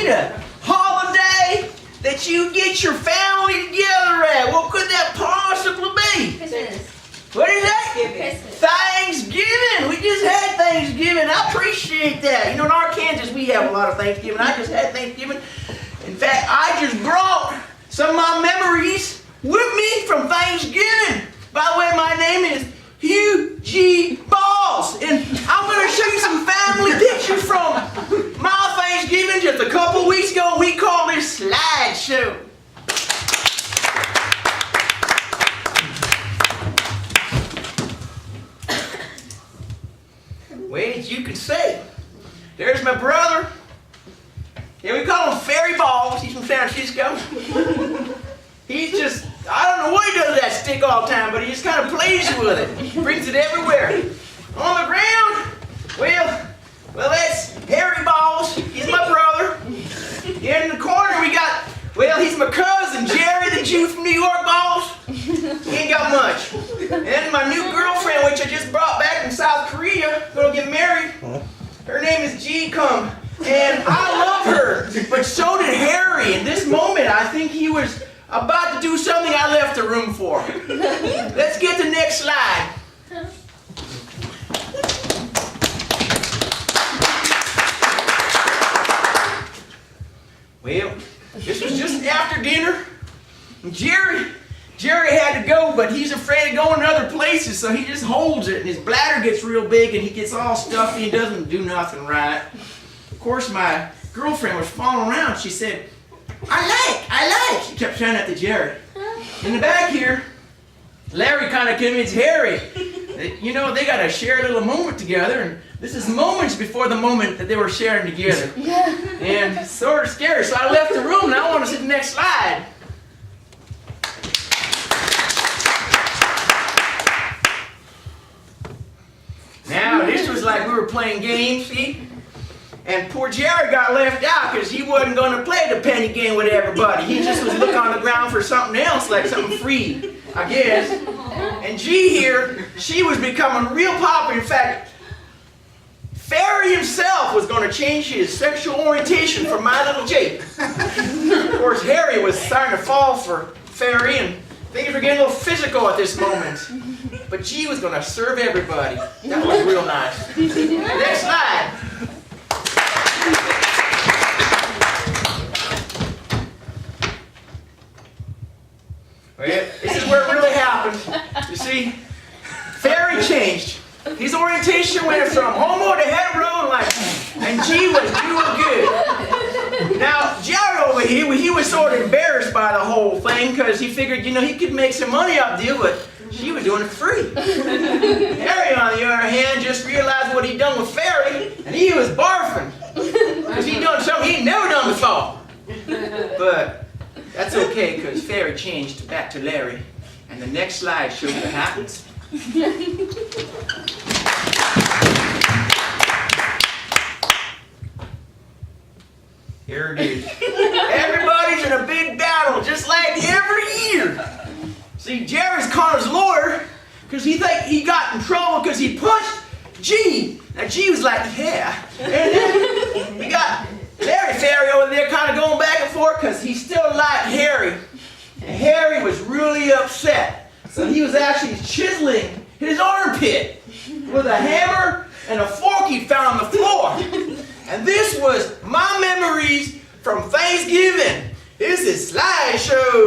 need a holiday that you get your family together at. What could that possibly be? Christmas. What is that? Christmas. Thanksgiving. We just had Thanksgiving. I appreciate that. You know, in Arkansas, we have a lot of Thanksgiving. I just had Thanksgiving. In fact, I just brought some of my memories with me from Thanksgiving. By the way, my name is Hugh G. Balls, and I'm going to show you some family pictures from my Thanksgiving just a couple weeks ago. We call this slideshow. Well, as you can see, there's my brother. Yeah, we call him Fairy Balls. He's from San Francisco. He's just, I don't know what he does with that stick all the time, but he just kind of plays with it. He brings it everywhere. On the ground, well, that's Harry Balls. He's my brother. In the corner, we got, well, he's my cousin, Jerry, the Jew from New York, Balls. He ain't got much. And my new girlfriend, which I just brought back from South Korea, gonna get married. Her name is G. Cum. And I love her, but so did Harry. In this moment, I think he was about to do something I left the room for. Let's get the next slide. Well, this was just after dinner. Jerry had to go, but he's afraid of going to other places, so he just holds it, and his bladder gets real big, and he gets all stuffy and doesn't do nothing right. Of course, my girlfriend was following around. She said, I like. She kept shouting at the Jerry. In the back here, Larry kind of convinced Harry that, you know, they got to share a little moment together, and this is moments before the moment that they were sharing together. And it's sort of scary, so I left the room, and I want to see the next slide. Now, this was like we were playing games, see? And poor Jerry got left out because he wasn't going to play the penny game with everybody. He just was looking on the ground for something else, like something free, I guess. And G here, she was becoming real popular. In fact, Fairy himself was going to change his sexual orientation for My Little Jake. Of course, Harry was starting to fall for Fairy, and things were getting a little physical at this moment. But G was going to serve everybody. That was real nice. Next slide. Well, this is where it really happened. You see, Fairy changed. His orientation went from homo to hetero, and G was doing good. Now, Jerry over here, he was sort of embarrassed by the whole thing because he figured, you know, he could make some money off the deal, but she was doing it free. Harry, on the other hand, just realized what he'd done with Fairy, and he was barfing. Because he'd done something he'd never done before. But that's okay, because Fairy changed back to Larry. And the next slide shows what happens. Here it is. Everybody's in a big battle, just like every year. See, Jerry's called his lawyer because he got in trouble because he punched G. Now G was like, yeah. And then we got Larry Fairy over there kind of going back and forth because he still liked Harry. And Harry was really upset. So he was actually chiseling his armpit with a hammer and a fork he found on the floor. And this was my memories from Thanksgiving. This is Slideshow.